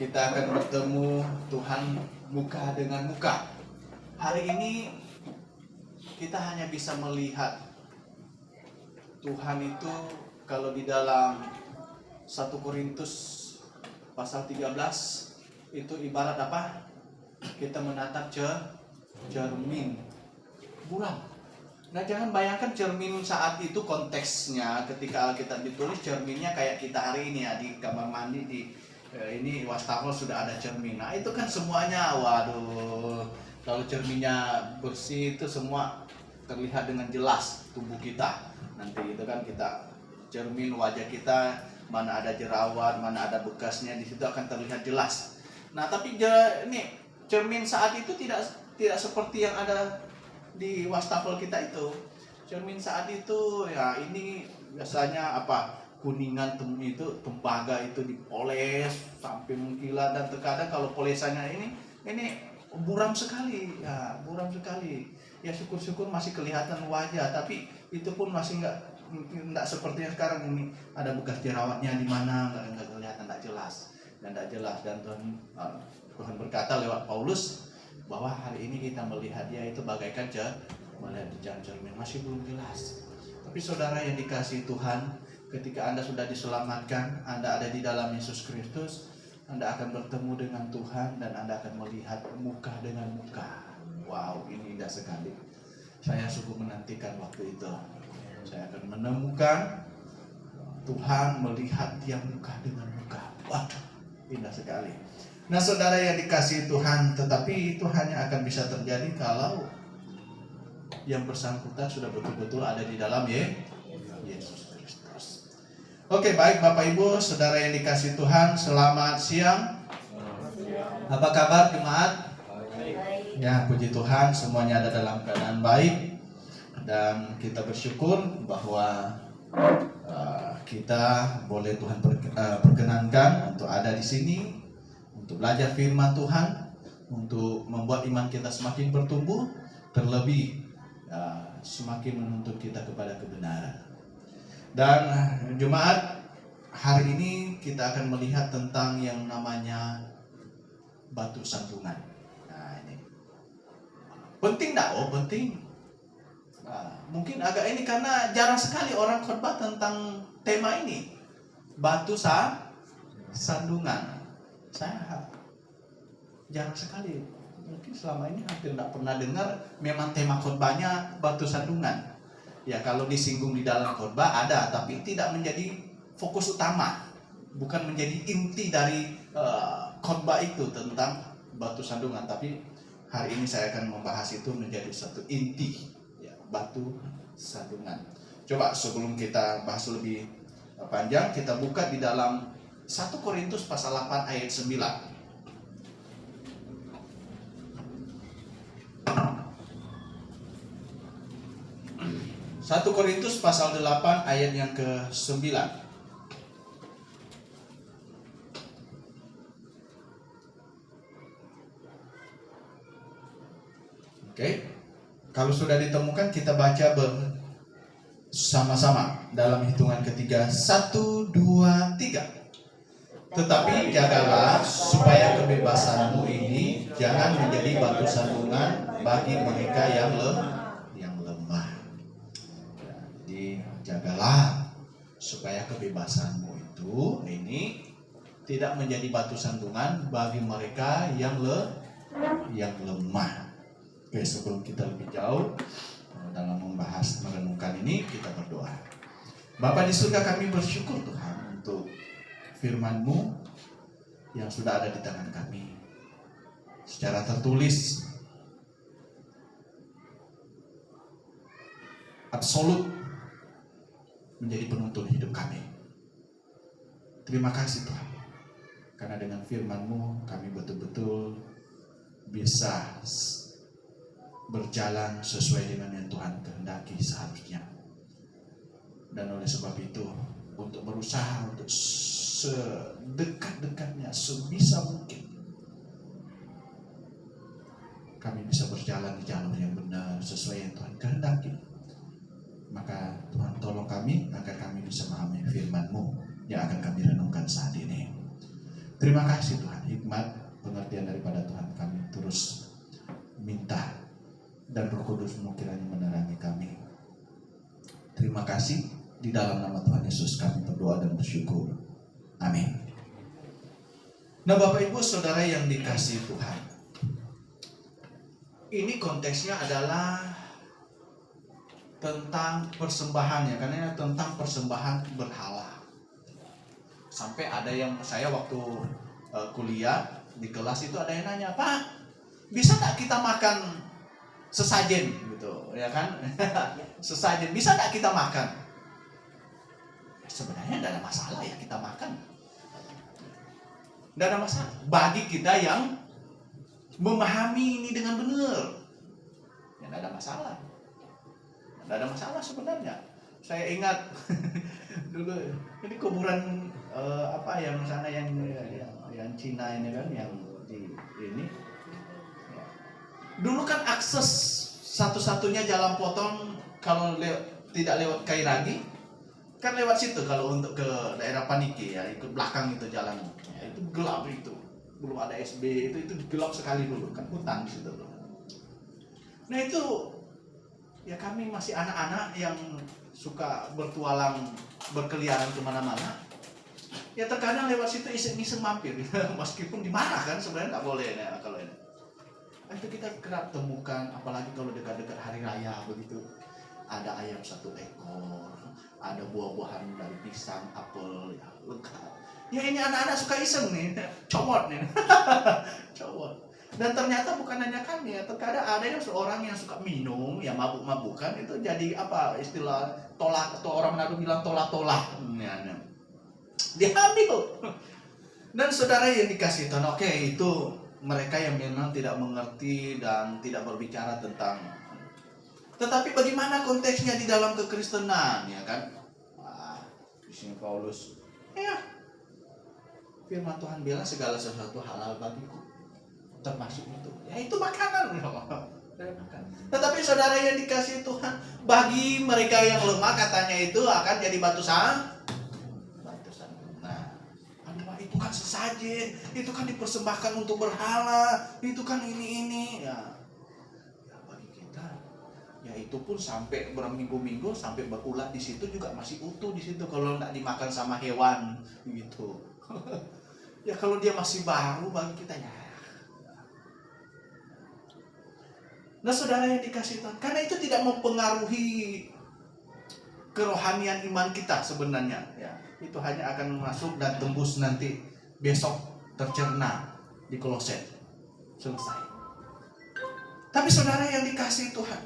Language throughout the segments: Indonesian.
Kita akan bertemu Tuhan muka dengan muka. Hari ini kita hanya bisa melihat Tuhan itu kalau di dalam 1 Korintus pasal 13 itu ibarat apa? Kita menatap cermin buram. Nah, jangan bayangkan cermin saat itu konteksnya ketika Alkitab ditulis cerminnya kayak kita hari ini ya di kamar mandi ini wastafel sudah ada cermin. Nah, itu kan semuanya waduh. Kalau cerminnya bersih itu semua terlihat dengan jelas tubuh kita. Nanti itu kan kita cermin wajah kita, mana ada jerawat, mana ada bekasnya, di situ akan terlihat jelas. Nah, tapi ini cermin saat itu tidak seperti yang ada di wastafel kita itu. Cermin saat itu ya ini biasanya apa? Kuningan itu tembaga itu dipoles sampai mengkilat, dan terkadang kalau polesannya ini buram sekali ya, buram sekali ya. Syukur-syukur masih kelihatan wajah, tapi itu pun masih nggak seperti yang sekarang ini ada bekas jerawatnya di mana nggak kelihatan, nggak jelas. Dan Tuhan berkata lewat Paulus bahwa hari ini kita melihat dia itu bagaikan melihat di cermin, masih belum jelas. Tapi saudara yang dikasihi Tuhan, ketika Anda sudah diselamatkan, Anda ada di dalam Yesus Kristus, Anda akan bertemu dengan Tuhan dan Anda akan melihat muka dengan muka. Wow, ini indah sekali. Saya sungguh menantikan waktu itu. Saya akan menemukan Tuhan, melihat dia muka dengan muka. Waduh, indah sekali. Nah, saudara yang dikasihi Tuhan, tetapi itu hanya akan bisa terjadi kalau yang bersangkutan sudah betul-betul ada di dalam Yesus Kristus. Oke, baik Bapak Ibu, saudara yang dikasihi Tuhan, selamat siang. Apa kabar jemaat? Ya, puji Tuhan, semuanya ada dalam keadaan baik. Dan kita bersyukur bahwa kita boleh Tuhan perkenankan untuk ada di sini, untuk belajar firman Tuhan, untuk membuat iman kita semakin bertumbuh, terlebih semakin menuntut kita kepada kebenaran. Dan jemaat, hari ini kita akan melihat tentang yang namanya batu sandungan. Nah, ini penting tak? Oh, penting. Mungkin agak ini karena jarang sekali orang khotbah tentang tema ini, batu sandungan. Saya jarang sekali, mungkin selama ini hampir tidak pernah dengar memang tema khotbahnya batu sandungan. Ya, kalau disinggung di dalam khotbah ada, tapi tidak menjadi fokus utama, bukan menjadi inti dari khotbah itu tentang batu sandungan. Tapi hari ini saya akan membahas itu menjadi satu inti, ya, batu sandungan. Coba sebelum kita bahas lebih panjang, kita buka di dalam 1 Korintus pasal 8 ayat 9. 1 Korintus pasal 8 ayat yang ke-9. Oke. Kalau sudah ditemukan, kita baca bersama-sama dalam hitungan ketiga. 1, 2, 3. Tetapi jagalah supaya kebebasanmu ini jangan menjadi batu sandungan bagi mereka yang lemah. Jagalah supaya kebebasanmu itu ini tidak menjadi batu sandungan bagi mereka yang lemah. Oke, sebelum kita lebih jauh dalam membahas merenungkan ini, kita berdoa. Bapa di surga, kami bersyukur Tuhan untuk firman-Mu yang sudah ada di tangan kami. secara tertulis, absolut menjadi penuntun hidup kami. Terima kasih Tuhan, karena dengan firman-Mu kami betul-betul bisa berjalan sesuai dengan yang Tuhan kehendaki seharusnya. Dan oleh sebab itu, untuk berusaha untuk sedekat-dekatnya, sebisa mungkin kami bisa berjalan di jalur yang benar sesuai yang Tuhan kehendaki. Maka Tuhan tolong kami agar kami bisa memahami firman-Mu yang akan kami renungkan saat ini. Terima kasih Tuhan, hikmat pengertian daripada Tuhan kami terus minta, dan Roh Kudus-Mu kiranya menerangi kami. Terima kasih, di dalam nama Tuhan Yesus kami berdoa dan bersyukur. Amin. Nah Bapak Ibu Saudara yang dikasihi Tuhan, ini konteksnya adalah tentang persembahan ya, karena tentang persembahan berhala. Sampai ada yang saya waktu kuliah di kelas itu ada yang nanya, Pak, bisa tak kita makan sesajen gitu, ya kan? Sesajen, bisa tak kita makan? Sebenarnya tidak ada masalah ya kita makan. Tidak ada masalah bagi kita yang memahami ini dengan benar. Ya, tidak ada masalah. Tidak ada masalah sebenarnya. Saya ingat dulu ini kuburan yang sana yang Cina ini kan, yang di ini. Dulu kan akses satu-satunya jalan potong kalau tidak lewat Kairagi kan lewat situ kalau untuk ke daerah Paniki ya, ikut belakang itu jalan. Ya, itu gelap itu. Belum ada SB, itu gelap sekali dulu kan, hutan di situ. Nah itu ya kami masih anak-anak yang suka bertualang, berkeliaran kemana-mana. Ya terkadang lewat situ iseng-iseng mampir, meskipun dimarah kan sebenarnya nggak boleh ya kalau ini. Itu kita kerap temukan, apalagi kalau dekat-dekat hari raya begitu. Ada ayam 1 ekor, ada buah-buahan dari pisang, apel, ya lengkap. Ya ini anak-anak suka iseng nih, comot nih, comot. Dan ternyata bukan hanya kami ya, terkadang ada yang seorang yang suka minum, ya mabuk-mabukan, itu jadi apa istilah tolak, atau orang Manado bilang tolak-tolak. Dia ambil. Dan saudara yang dikasih Tuhan, oke, itu mereka yang memang tidak mengerti dan tidak berbicara tentang. Tetapi bagaimana konteksnya di dalam kekristenan, ya kan? Di sini Paulus, ya, firman Tuhan bilang segala sesuatu halal bagiku, termasuk itu. Ya itu makanan. Tetapi saudara yang dikasih Tuhan, bagi mereka yang lemah katanya itu akan jadi batu sandungan. Nah, itu kan sesajen, itu kan dipersembahkan untuk berhala, itu kan ini. Ya bagi kita, ya itu pun sampai berminggu-minggu sampai berulat di situ juga masih utuh di situ kalau nggak dimakan sama hewan gitu. Ya kalau dia masih baru bagi kita ya. Nah saudara yang dikasih Tuhan, karena itu tidak mempengaruhi kerohanian iman kita sebenarnya ya. Itu hanya akan masuk dan tembus nanti besok tercerna di Kolose, selesai. Tapi saudara yang dikasih Tuhan,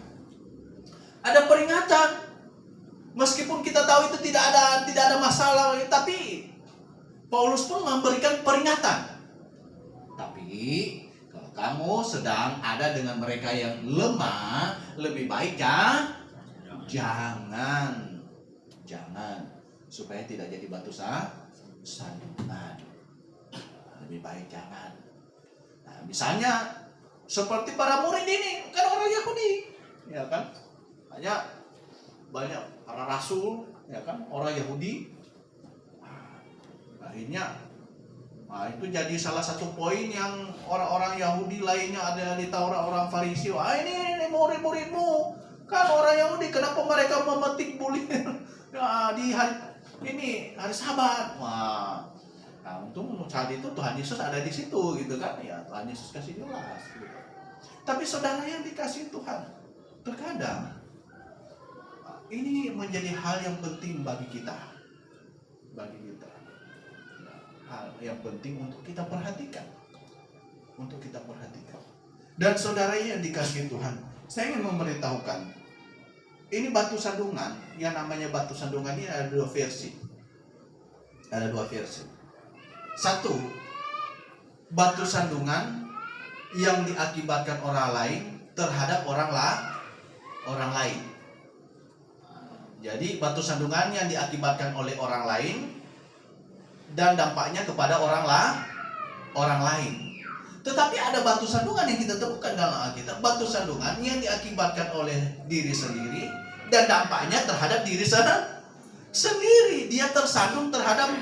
ada peringatan. Meskipun kita tahu itu tidak ada masalah, tapi Paulus pun memberikan peringatan. Tapi kalau kamu sedang ada dengan mereka yang lemah, lebih baik jangan supaya tidak jadi batu sandungan. Lebih baik jangan. Nah, misalnya seperti para murid ini kan orang Yahudi, ya kan? Banyak para rasul, ya kan? Orang Yahudi. Akhirnya itu jadi salah satu poin yang orang-orang Yahudi lainnya ada di Taurat, orang Farisi. Ini murid-muridmu kan orang Yahudi, kenapa mereka memetik bulir di hari Sabat? Nah untung saat itu Tuhan Yesus ada di situ gitu kan ya, Tuhan Yesus kasih jelas gitu. Tapi saudara yang dikasih Tuhan, terkadang ini menjadi hal yang penting bagi kita. Hal yang penting untuk kita perhatikan. untuk kita perhatikan. Dan saudara yang dikasihi Tuhan, saya ingin memberitahukan, ini batu sandungan, yang namanya batu sandungan ini ada dua versi. Ada dua versi. Satu, batu sandungan yang diakibatkan orang lain terhadap orang lain. Jadi batu sandungan yang diakibatkan oleh orang lain dan dampaknya kepada orang lain. Tetapi ada batu sandungan yang kita temukan dalam Alkitab, batu sandungan yang diakibatkan oleh diri sendiri dan dampaknya terhadap diri sendiri. Dia tersandung terhadap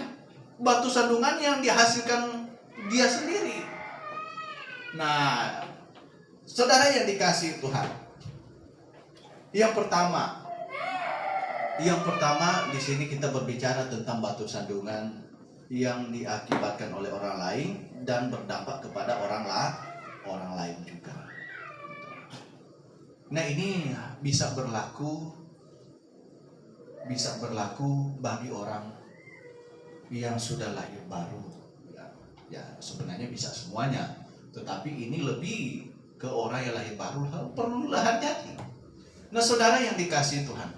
batu sandungan yang dihasilkan dia sendiri. Nah, saudara yang dikasihi Tuhan, yang pertama di sini kita berbicara tentang batu sandungan yang diakibatkan oleh orang lain dan berdampak kepada orang lain juga. Nah, ini bisa berlaku bagi orang yang sudah lahir baru. Ya, sebenarnya bisa semuanya. Tetapi ini lebih ke orang yang lahir baru, perlulah hati-hati. Nah, saudara yang dikasihi Tuhan,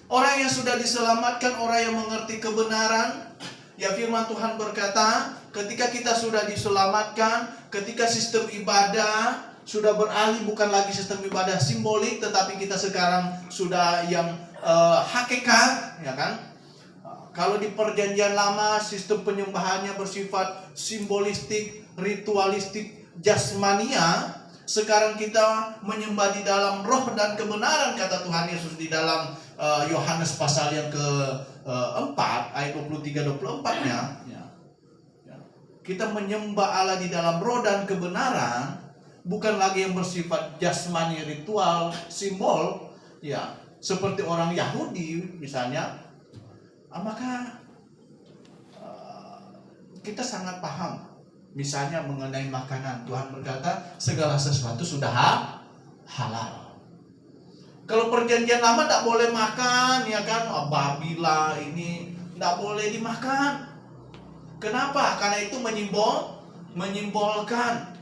orang yang sudah diselamatkan, orang yang mengerti kebenaran, ya firman Tuhan berkata, ketika kita sudah diselamatkan, ketika sistem ibadah sudah beralih bukan lagi sistem ibadah simbolik, tetapi kita sekarang sudah yang hakikat, ya kan? Kalau di perjanjian lama sistem penyembahannya bersifat simbolistik, ritualistik, jasmania. Sekarang kita menyembah di dalam roh dan kebenaran, kata Tuhan Yesus di dalam Yohanes pasal yang ke-4 ayat 23-24-nya. Kita menyembah Allah di dalam roh dan kebenaran, bukan lagi yang bersifat jasmani, ritual, simbol, ya, seperti orang Yahudi misalnya. Maka kita sangat paham misalnya mengenai makanan. Tuhan berkata segala sesuatu sudah halal. Kalau perjanjian lama tidak boleh makan, ya kan, babi lah, ini tidak boleh dimakan. Kenapa? Karena itu menyimbolkan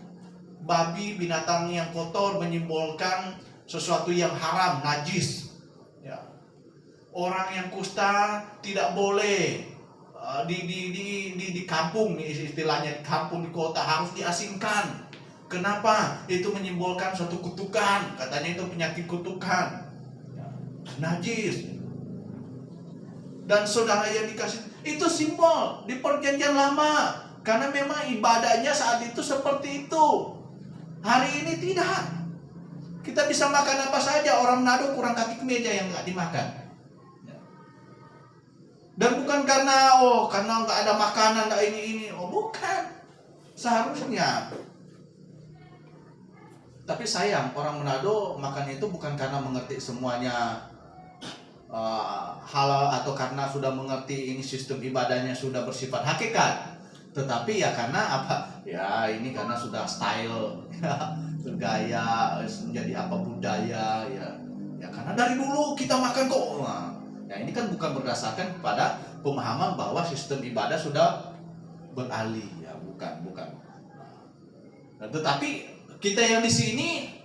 babi, binatang yang kotor, menyimbolkan sesuatu yang haram, najis. Ya. Orang yang kusta tidak boleh di kampung, istilahnya kampung, di kota, harus diasingkan. Kenapa? Itu menyimbolkan suatu kutukan, katanya itu penyakit kutukan, najis. Dan saudara yang dikasih, itu simbol di perjanjian lama, karena memang ibadahnya saat itu seperti itu. Hari ini tidak. Kita bisa makan apa saja. Orang Manado kurang kaki kemeja yang nggak dimakan. Dan bukan karena nggak ada makanan, nggak ini. Bukan. Seharusnya. Tapi sayang, orang Manado makan itu bukan karena mengerti semuanya halal atau karena sudah mengerti ini sistem ibadahnya sudah bersifat hakikat. Tetapi ya karena apa? Ya ini karena sudah style, gaya, menjadi apa budaya, ya karena dari dulu kita makan kok. Nah ini kan bukan berdasarkan kepada pemahaman bahwa sistem ibadah sudah beralih, ya bukan. Nah, tetapi kita yang di sini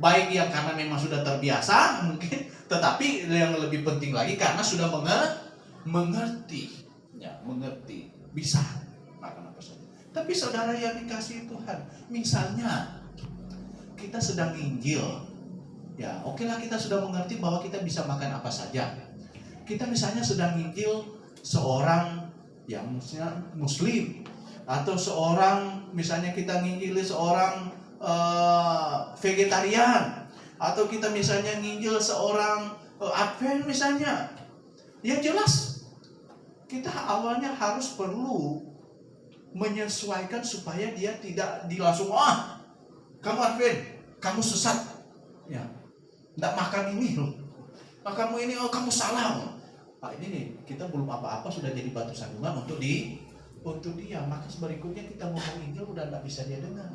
baik yang karena memang sudah terbiasa mungkin, tetapi yang lebih penting lagi karena sudah mengerti, bisa makan apa saja. Tapi saudara yang dikasihi Tuhan, misalnya kita sedang Injil, ya oke lah kita sudah mengerti bahwa kita bisa makan apa saja. Kita misalnya sedang Injil seorang yang Muslim, atau seorang misalnya kita nginjili seorang vegetarian, atau kita misalnya nginjil seorang Advent misalnya. Ya jelas kita awalnya harus perlu menyesuaikan supaya dia tidak langsung kamu Advent, kamu sesat, ya tidak makan ini loh, kamu ini kamu salah. Ini nih kita belum apa-apa sudah jadi batu sandungan untuk dia. Maka berikutnya kita ngomong Injil udah tidak bisa dia dengar.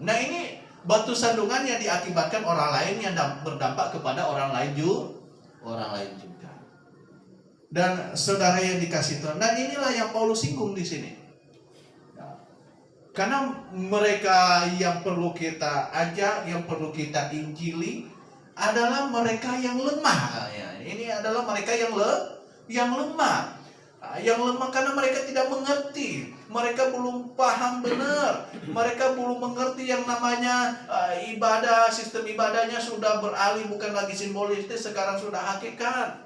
Nah ini batu sandungan yang diakibatkan orang lain yang berdampak kepada orang lain juga. Dan saudara yang dikasih Tuhan, dan inilah yang Paulus singgung di sini. Karena mereka yang perlu kita ajak, yang perlu kita injili adalah mereka yang lemah. Ini adalah mereka yang lemah. Yang lemah karena mereka tidak mengerti. Mereka belum paham benar. Mereka belum mengerti yang namanya ibadah. Sistem ibadahnya sudah beralih, bukan lagi simbolistis, sekarang sudah hakikat.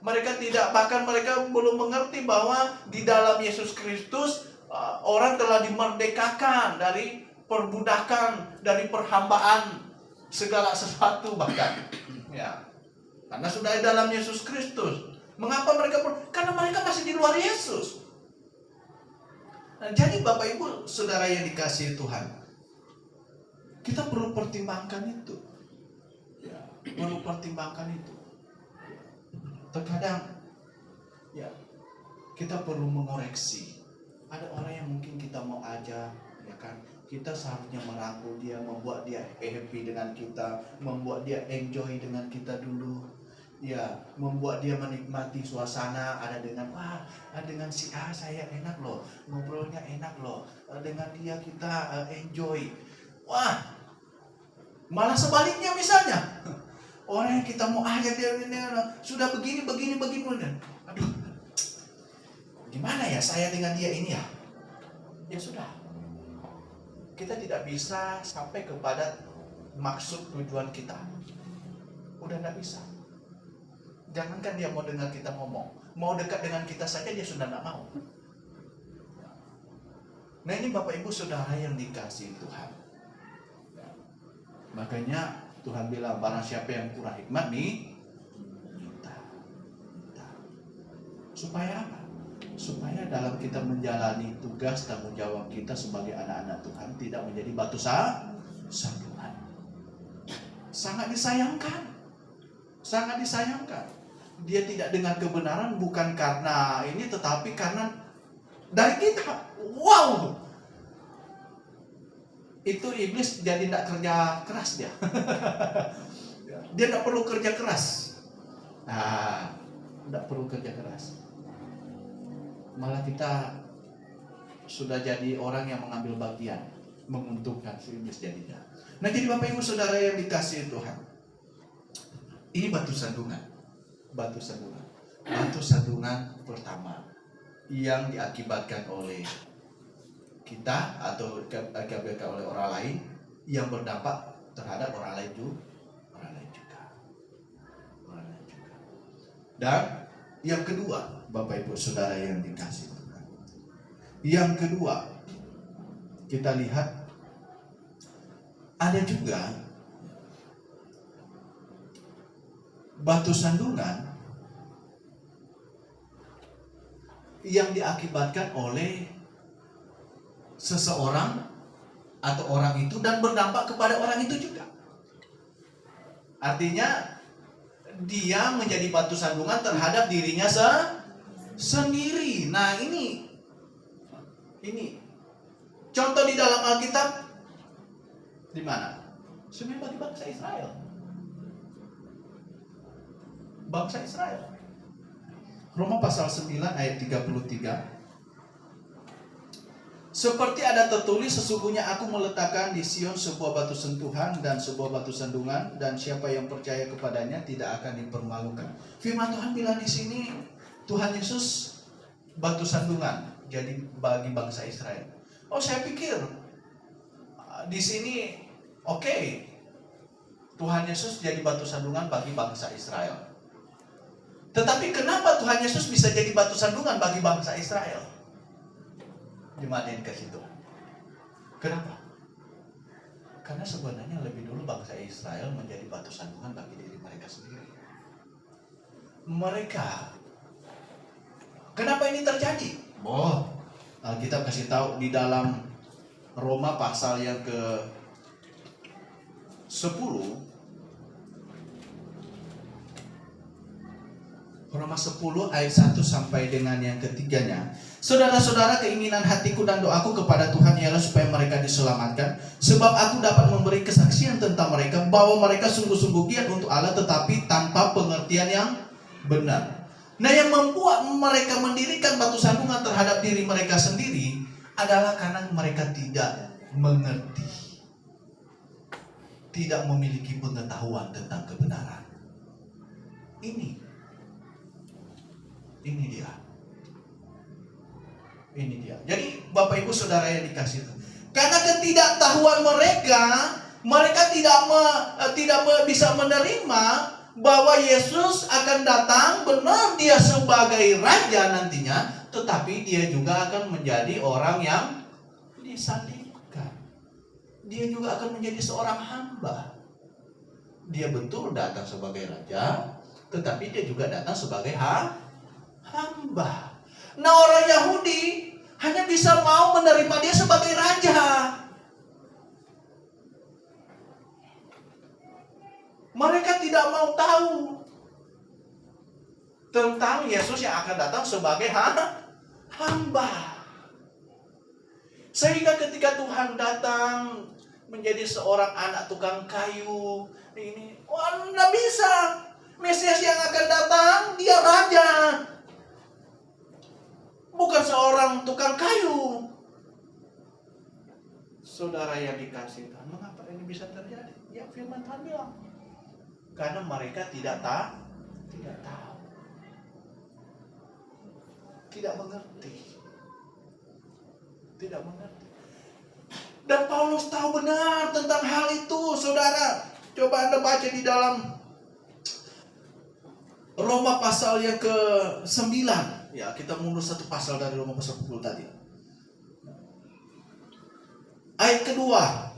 Mereka belum mengerti bahwa di dalam Yesus Kristus orang telah dimerdekakan dari perbudakan, dari perhambaan segala sesuatu bahkan. Ya. Karena sudah di dalam Yesus Kristus. Mengapa mereka? Karena mereka masih di luar Yesus. Nah, jadi Bapak Ibu Saudara yang dikasihi Tuhan, kita perlu pertimbangkan itu. Ya, perlu pertimbangkan itu. Terkadang ya kita perlu mengoreksi. Ada orang yang mungkin kita mau ajak, ya kan? Kita seharusnya merangkul dia, membuat dia happy dengan kita, membuat dia enjoy dengan kita dulu. Ya, membuat dia menikmati suasana. Ada dengan dengan si A saya enak loh, ngobrolnya enak loh, dengan dia kita enjoy. Malah sebaliknya misalnya, orang yang kita mau ajak dia sudah begini. Aduh, gimana ya saya dengan dia ini ya? Ya sudah, kita tidak bisa sampai kepada maksud tujuan kita. Udah gak bisa. Jangankan dia mau dengar kita ngomong, mau dekat dengan kita saja dia sudah gak mau. Nah, ini Bapak Ibu Saudara yang dikasihi Tuhan. Makanya Tuhan bilang, barang siapa yang kurang hikmat nih, minta. Supaya apa? Supaya dalam kita menjalani tugas tanggung jawab kita sebagai anak-anak Tuhan tidak menjadi batu sandungan. Sangat disayangkan. Dia tidak dengar kebenaran bukan karena ini, tetapi karena dari kita. Wow! Itu iblis jadi tidak kerja keras dia. Dia tidak perlu kerja keras. Tidak perlu kerja keras. Malah kita sudah jadi orang yang mengambil bagian, menguntungkan si iblis jadinya. Nah, jadi Bapak Ibu Saudara yang dikasihi Tuhan, ini batu sandungan pertama yang diakibatkan oleh kita atau diakibatkan oleh orang lain yang berdampak terhadap orang lain juga. Dan yang kedua, Bapak Ibu Saudara yang dikasihi Tuhan, yang kedua kita lihat ada juga batu sandungan yang diakibatkan oleh seseorang atau orang itu dan berdampak kepada orang itu juga. Artinya dia menjadi batu sandungan terhadap dirinya sendiri. Nah, ini contoh di dalam Alkitab di mana? Sebenarnya bagi bangsa Israel. Bangsa Israel. Roma pasal 9 ayat 33. Seperti ada tertulis, sesungguhnya aku meletakkan di Sion sebuah batu sentuhan dan sebuah batu sandungan, dan siapa yang percaya kepadanya tidak akan dipermalukan. Firman Tuhan bilang di sini, Tuhan Yesus batu sandungan jadi bagi bangsa Israel. Oh, saya pikir di sini oke, Tuhan Yesus jadi batu sandungan bagi bangsa Israel. Tetapi kenapa Tuhan Yesus bisa jadi batu sandungan bagi bangsa Israel? Jemaat yang dikasihi Tuhan. Kenapa? Karena sebenarnya lebih dulu bangsa Israel menjadi batu sandungan bagi diri mereka sendiri. Kenapa ini terjadi? Kita kasih tahu di dalam Roma pasal yang ke-10. Roma 10 ayat 1 sampai dengan yang ketiganya. Saudara-saudara, keinginan hatiku dan doaku kepada Tuhan ialah supaya mereka diselamatkan, sebab aku dapat memberi kesaksian tentang mereka bahwa mereka sungguh-sungguh giat untuk Allah, tetapi tanpa pengertian yang benar. Nah, yang membuat mereka mendirikan batu sandungan terhadap diri mereka sendiri adalah karena mereka tidak mengerti, tidak memiliki pengetahuan tentang kebenaran. Ini dia. Jadi Bapak Ibu Saudara yang dikasih Tuhan, karena ketidaktahuan mereka tidak bisa menerima bahwa Yesus akan datang, benar dia sebagai raja nantinya, tetapi dia juga akan menjadi orang yang disalibkan. Dia juga akan menjadi seorang hamba. Dia betul datang sebagai raja, tetapi dia juga datang sebagai hamba. Nah, orang Yahudi hanya bisa mau menerima dia sebagai raja. Mereka tidak mau tahu tentang Yesus yang akan datang sebagai hamba. Sehingga ketika Tuhan datang menjadi seorang anak tukang kayu, ini, nggak bisa. Mesias yang akan datang, dia raja, bukan seorang tukang kayu. Saudara yang dikasih Tuhan, mengapa ini bisa terjadi? Ya, firman Tuhan bilang, karena mereka tidak tahu, tidak mengerti. Dan Paulus tahu benar tentang hal itu, saudara. Coba Anda baca di dalam Roma pasal yang ke-9. Ya, kita mundur satu pasal dari Roma pasal 10 tadi. Ayat kedua,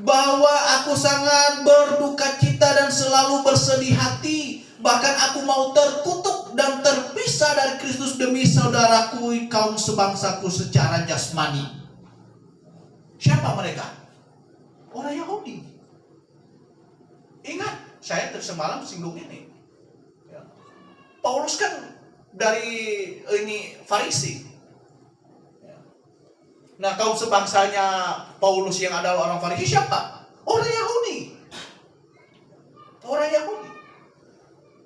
bahwa aku sangat berduka cita dan selalu bersedih hati, bahkan aku mau terkutuk dan terpisah dari Kristus demi saudaraku kaum sebangsaku secara jasmani. Siapa mereka? Orang Yahudi. Ingat, saya semalam singgung ini. Ya. Paulus kan dari ini Farisi. Ya. Nah, kaum sebangsanya Paulus yang adalah orang Farisi siapa? Orang Yahudi.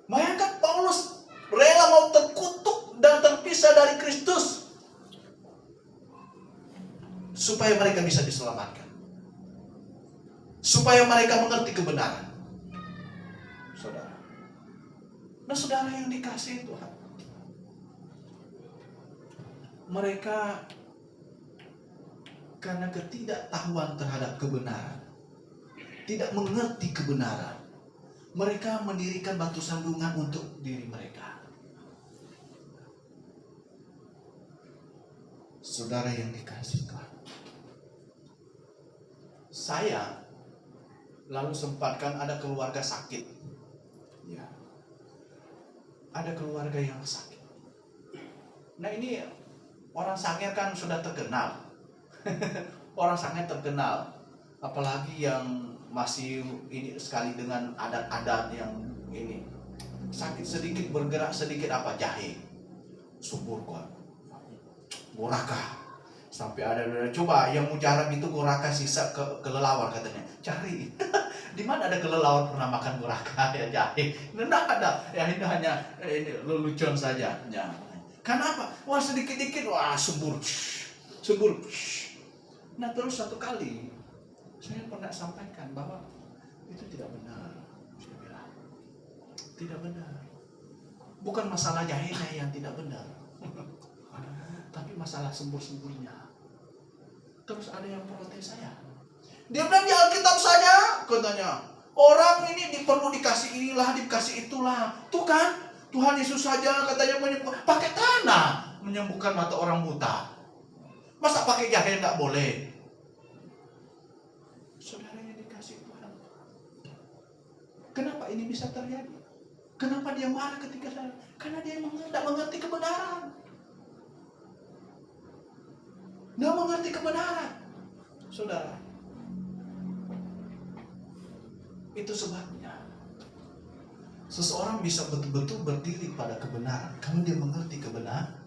Bayangkan Paulus rela mau terkutuk dan terpisah dari Kristus supaya mereka bisa diselamatkan, supaya mereka mengerti kebenaran. Saudara. Nah, saudara yang dikasihi Tuhan, mereka karena ketidaktahuan terhadap kebenaran, tidak mengerti kebenaran, mereka mendirikan batu sandungan untuk diri mereka. Saudara yang dikasihi Tuhan, saya lalu sempatkan ada keluarga sakit. Ya. Ada keluarga yang sakit. Nah, ini orang Sangir kan sudah terkenal. Orang Sangir terkenal. Apalagi yang masih ini sekali dengan adat-adat yang ini. Sakit sedikit, bergerak sedikit apa? Jahe. Subur kuat. Goraka. Sampai ada coba yang mujarab itu goraka sisa kelelawar katanya. Cari. Di mana ada kelelawar pernah makan goraka ya jahe? Tidak ada. Ya ini hanya ini lelucon saja. Ya. Kenapa? Wah sedikit-dikit wah subur. Nah, terus satu kali saya pernah sampaikan bahwa itu tidak benar. Saya bilang tidak benar. Bukan masalah jahenya yang tidak benar. Tapi masalah sembur-semburnya. Terus ada yang protes saya. Dia bilang di Alkitab saja, katanya. Orang ini perlu dikasih inilah, dikasih itulah. Tuh kan, Tuhan Yesus saja katanya pakai tanah menyembuhkan mata orang buta. Masa pakai jahe enggak boleh? Saudara yang dikasih Tuhan. Kenapa ini bisa terjadi? Kenapa dia marah ketika saya? Karena dia tidak mengerti kebenaran. Nggak mengerti kebenaran, saudara. Itu sebabnya seseorang bisa betul-betul berdiri pada kebenaran kalau dia mengerti kebenaran.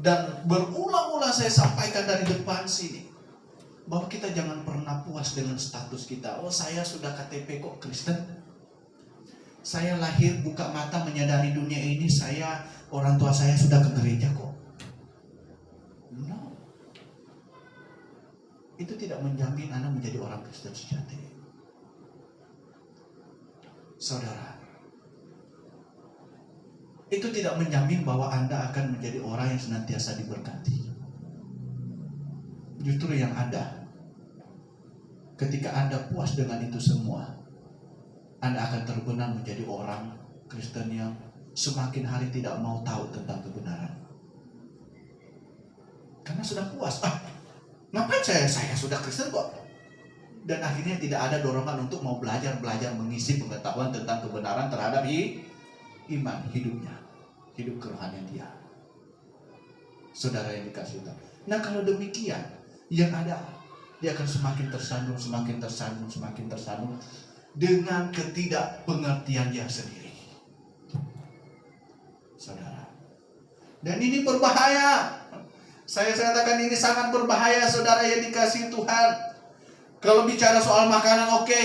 Dan berulang-ulang saya sampaikan dari depan sini bahwa kita jangan pernah puas dengan status kita. Oh, saya sudah KTP kok Kristen. Saya lahir buka mata menyadari dunia ini, orang tua saya sudah ke gereja kok. No. Itu tidak menjamin Anda menjadi orang Kristen sejati. Saudara, itu tidak menjamin bahwa Anda akan menjadi orang yang senantiasa diberkati. Justru yang ada, ketika Anda puas dengan itu semua, Anda akan terbenam menjadi orang Kristen yang semakin hari tidak mau tahu tentang kebenaran. Karena sudah puas. Ngapain saya sudah Kristen kok? Dan akhirnya tidak ada dorongan untuk mau belajar mengisi pengetahuan tentang kebenaran terhadap iman hidupnya, hidup kerohanian dia. Saudara yang dikasih Tuhan. Nah, kalau demikian, yang ada dia akan semakin tersandung dengan ketidakpengertian dia sendiri. Saudara. Dan ini berbahaya. Saya katakan ini sangat berbahaya, saudara yang dikasihi Tuhan. Kalau bicara soal makanan, oke,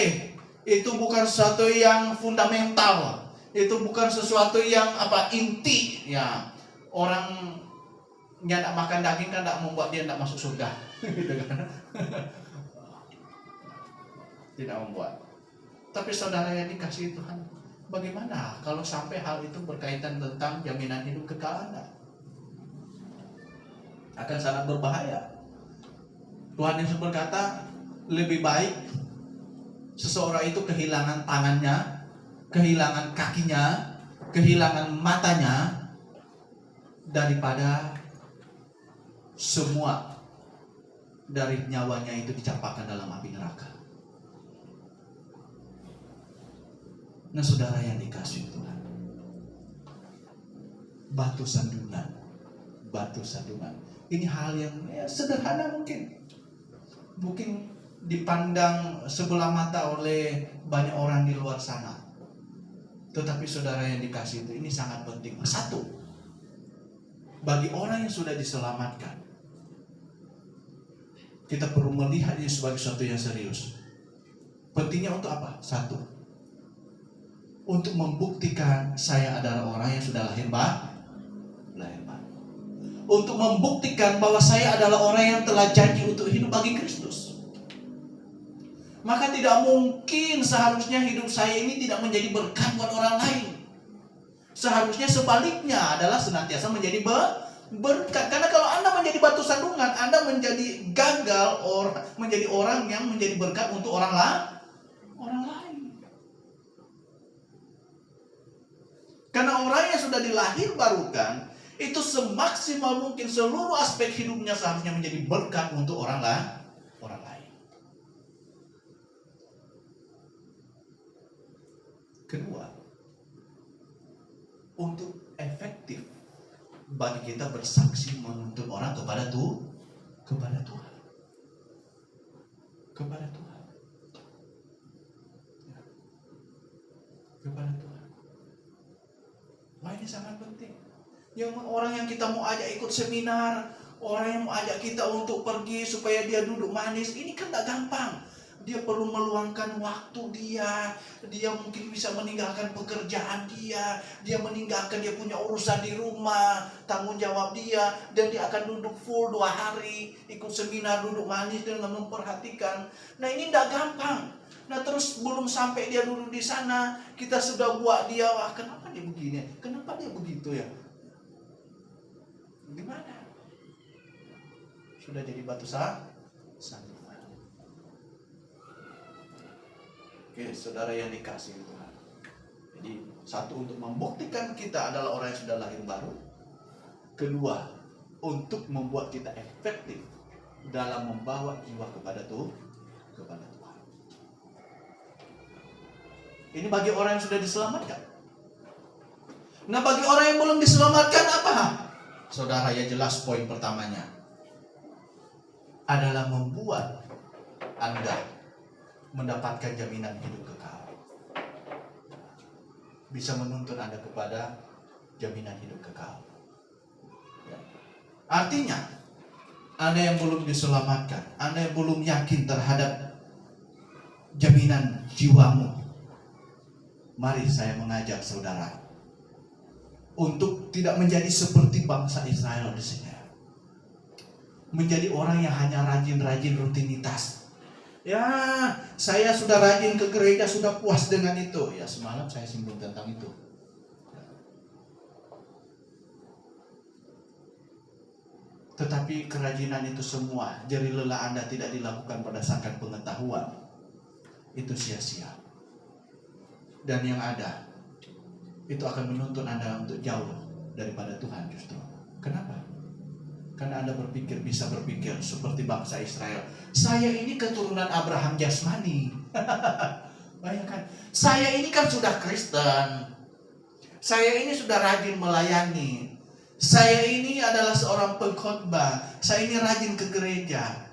itu bukan sesuatu yang fundamental. Itu bukan sesuatu yang inti ya. Orang yang tidak makan daging kan tidak membuat dia tidak masuk surga. Gitu kan? Tidak membuat. Tapi saudara yang dikasihi Tuhan, bagaimana kalau sampai hal itu berkaitan tentang jaminan hidup kekal Anda? Akan sangat berbahaya. Tuhan Yesus berkata, lebih baik seseorang itu kehilangan tangannya, kehilangan kakinya, kehilangan matanya, daripada semua dari nyawanya itu dicampakkan dalam api neraka. Nah, saudara yang dikasihi Tuhan, batu sandungan. Ini hal yang sederhana mungkin dipandang sebelah mata oleh banyak orang di luar sana. Tetapi saudara yang dikasihi itu, ini sangat penting. Satu, bagi orang yang sudah diselamatkan, kita perlu melihat ini sebagai sesuatu yang serius. Pentingnya untuk apa? Satu, untuk membuktikan saya adalah orang yang sudah lahir baru. Untuk membuktikan bahwa saya adalah orang yang telah janji untuk hidup bagi Kristus. Maka tidak mungkin seharusnya hidup saya ini tidak menjadi berkat buat orang lain. Seharusnya sebaliknya adalah senantiasa menjadi berkat. Karena kalau Anda menjadi batu sandungan, Anda menjadi gagal, menjadi orang yang menjadi berkat untuk orang lain. Karena orang yang sudah dilahir barukan, itu semaksimal mungkin seluruh aspek hidupnya seharusnya menjadi berkat untuk orang lain. Kedua, untuk efektif bagi kita bersaksi menuntun orang kepada Tuhan. Kepada Tuhan. Wah, ini sangat penting. Yang orang yang kita mau ajak ikut seminar, orang yang mau ajak kita untuk pergi supaya dia duduk manis, ini kan tak gampang. Dia perlu meluangkan waktu dia mungkin bisa meninggalkan pekerjaan dia meninggalkan dia punya urusan di rumah, tanggung jawab dia, dan dia akan duduk full 2 hari, ikut seminar, duduk manis dengan memperhatikan. Nah, ini tak gampang. Nah, terus belum sampai dia duduk di sana, kita sudah buat dia, wah kenapa dia begini, kenapa dia begitu ya. Gimana? Sudah jadi batu sandungan. Oke, saudara yang dikasihi Tuhan. Jadi, satu, untuk membuktikan kita adalah orang yang sudah lahir baru. Kedua, untuk membuat kita efektif dalam membawa jiwa kepada Tuhan. Ini bagi orang yang sudah diselamatkan. Nah, bagi orang yang belum diselamatkan apa? Saudara, ya jelas poin pertamanya adalah membuat Anda mendapatkan jaminan hidup kekal. Bisa menuntun Anda kepada jaminan hidup kekal. Artinya, Anda yang belum diselamatkan, Anda yang belum yakin terhadap jaminan jiwamu, Mari saya mengajak saudara untuk tidak menjadi seperti bangsa Israel di sini. Menjadi orang yang hanya rajin-rajin rutinitas. Ya, saya sudah rajin ke gereja, sudah puas dengan itu. Ya, semalam saya singgung tentang itu. Tetapi kerajinan itu semua, jerih lelah Anda tidak dilakukan berdasarkan pengetahuan, itu sia-sia. Dan yang ada, itu akan menuntun Anda untuk jauh daripada Tuhan justru. Kenapa? Karena Anda bisa berpikir seperti bangsa Israel. Saya ini keturunan Abraham jasmani. Bayangkan, saya ini kan sudah Kristen. Saya ini sudah rajin melayani. Saya ini adalah seorang pengkhotbah. Saya ini rajin ke gereja.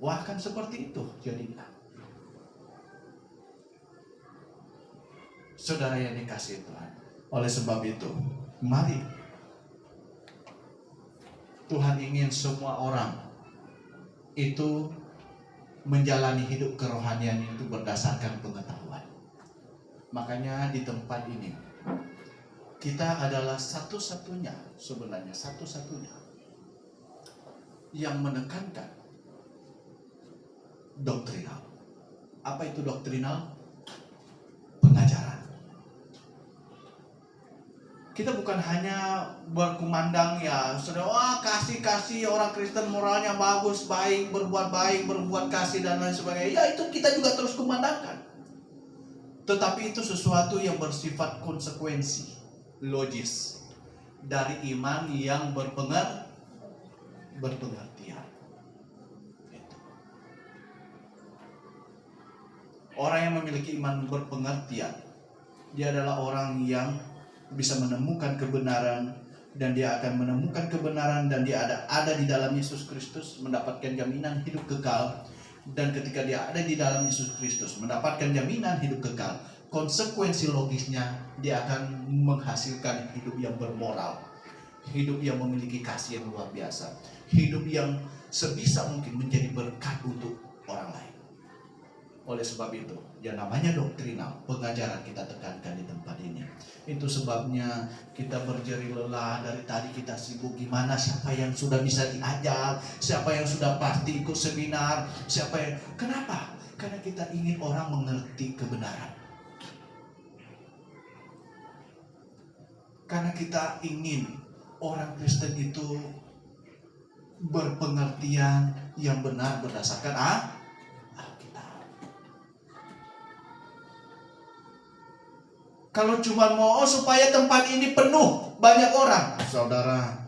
Wah, kan seperti itu jadinya. Saudara yang dikasihi Tuhan. Oleh sebab itu, mari. Tuhan ingin semua orang itu menjalani hidup kerohanian itu berdasarkan pengetahuan. Makanya di tempat ini kita adalah satu-satunya yang menekankan doktrinal. Apa itu doktrinal? Pengajaran. Kita bukan hanya berkumandang ya, sudah kasih orang Kristen moralnya bagus, baik, berbuat kasih dan lain sebagainya. Ya, itu kita juga terus kumandangkan. Tetapi itu sesuatu yang bersifat konsekuensi, logis dari iman yang berpengertian. Orang yang memiliki iman berpengertian, dia adalah orang yang bisa menemukan kebenaran, dan dia akan menemukan kebenaran, dan dia ada di dalam Yesus Kristus, mendapatkan jaminan hidup kekal. Dan ketika dia ada di dalam Yesus Kristus, mendapatkan jaminan hidup kekal, konsekuensi logisnya dia akan menghasilkan hidup yang bermoral, hidup yang memiliki kasih yang luar biasa, hidup yang sebisa mungkin menjadi berkat untuk orang lain. Oleh sebab itu, yang namanya doktrinal, pengajaran kita tekankan di tempat ini. Itu sebabnya kita berjerih lelah dari tadi, kita sibuk gimana, siapa yang sudah bisa diajar, siapa yang sudah pasti ikut seminar, kenapa? Karena kita ingin orang mengerti kebenaran. Karena kita ingin orang Kristen itu berpengertian yang benar berdasarkan Alkitab. Kalau cuma mau supaya tempat ini penuh banyak orang, saudara,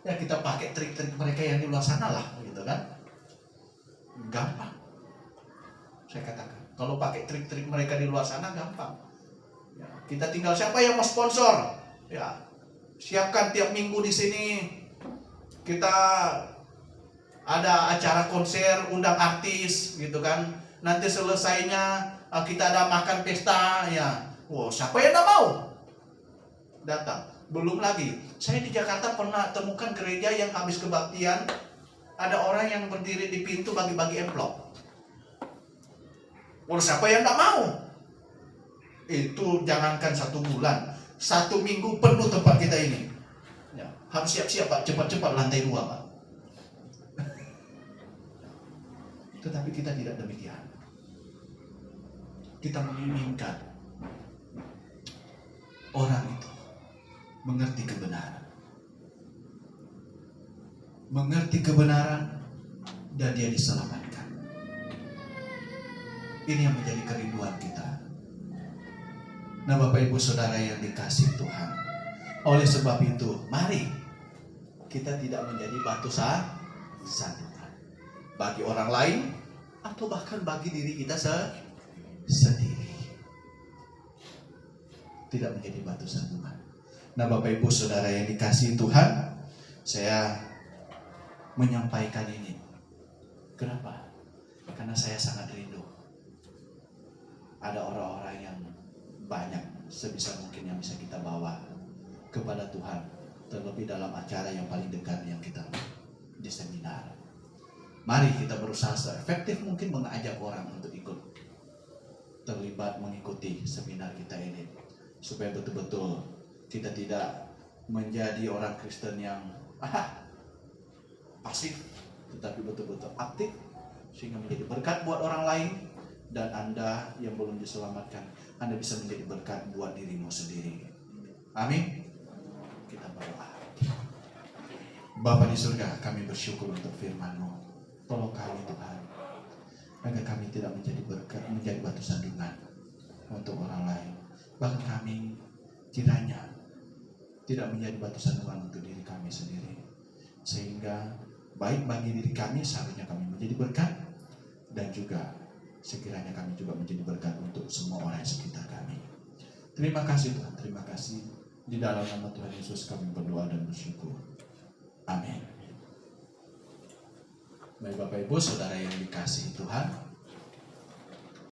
ya kita pakai trik-trik mereka yang di luar sana lah, gitu kan? Gampang. Saya katakan, kalau pakai trik-trik mereka di luar sana gampang. Ya, kita tinggal siapa yang mau sponsor, ya siapkan tiap minggu di sini kita ada acara konser, undang artis, gitu kan. Nanti selesainya kita ada makan pesta, ya. Siapa yang tak mau datang? Belum lagi, saya di Jakarta pernah temukan gereja yang habis kebaktian, ada orang yang berdiri di pintu bagi-bagi amplop. Siapa yang tak mau? Itu jangankan 1 bulan, 1 minggu penuh tempat kita ini. Ya, harus siap-siap Pak, cepat-cepat lantai 2 Pak. Tetapi kita tidak demikian. Kita menginginkan orang itu mengerti kebenaran, dan dia diselamatkan. Ini yang menjadi kerinduan kita. Nah, Bapak Ibu Saudara yang dikasihi Tuhan, oleh sebab itu, mari kita tidak menjadi batu sandungan bagi orang lain, atau bahkan bagi diri kita sendiri. Tidak menjadi batu sandungan. Nah, Bapak Ibu Saudara yang dikasihi Tuhan, saya menyampaikan ini. Kenapa? Karena saya sangat rindu ada orang-orang yang banyak sebisa mungkin yang bisa kita bawa kepada Tuhan, terlebih dalam acara yang paling dekat yang kita di seminar. Mari kita berusaha seefektif mungkin mengajak orang untuk ikut terlibat mengikuti seminar kita ini, supaya betul-betul kita tidak menjadi orang Kristen yang pasif, tetapi betul-betul aktif, sehingga menjadi berkat buat orang lain. Dan Anda yang belum diselamatkan, Anda bisa menjadi berkat buat dirimu sendiri. Amin. Kita berdoa. Bapa di surga, kami bersyukur untuk firman-Mu. Tolong kami Tuhan, agar kami tidak menjadi berkat, menjadi batu sandungan untuk orang lain. Bahkan kami kiranya tidak menjadi batu sandungan untuk diri kami sendiri. Sehingga baik bagi diri kami seharusnya kami menjadi berkat, dan juga sekiranya kami juga menjadi berkat untuk semua orang di sekitar kami. Terima kasih Tuhan, terima kasih. Di dalam nama Tuhan Yesus kami berdoa dan bersyukur. Amin. Baik Bapak Ibu Saudara yang dikasihi Tuhan,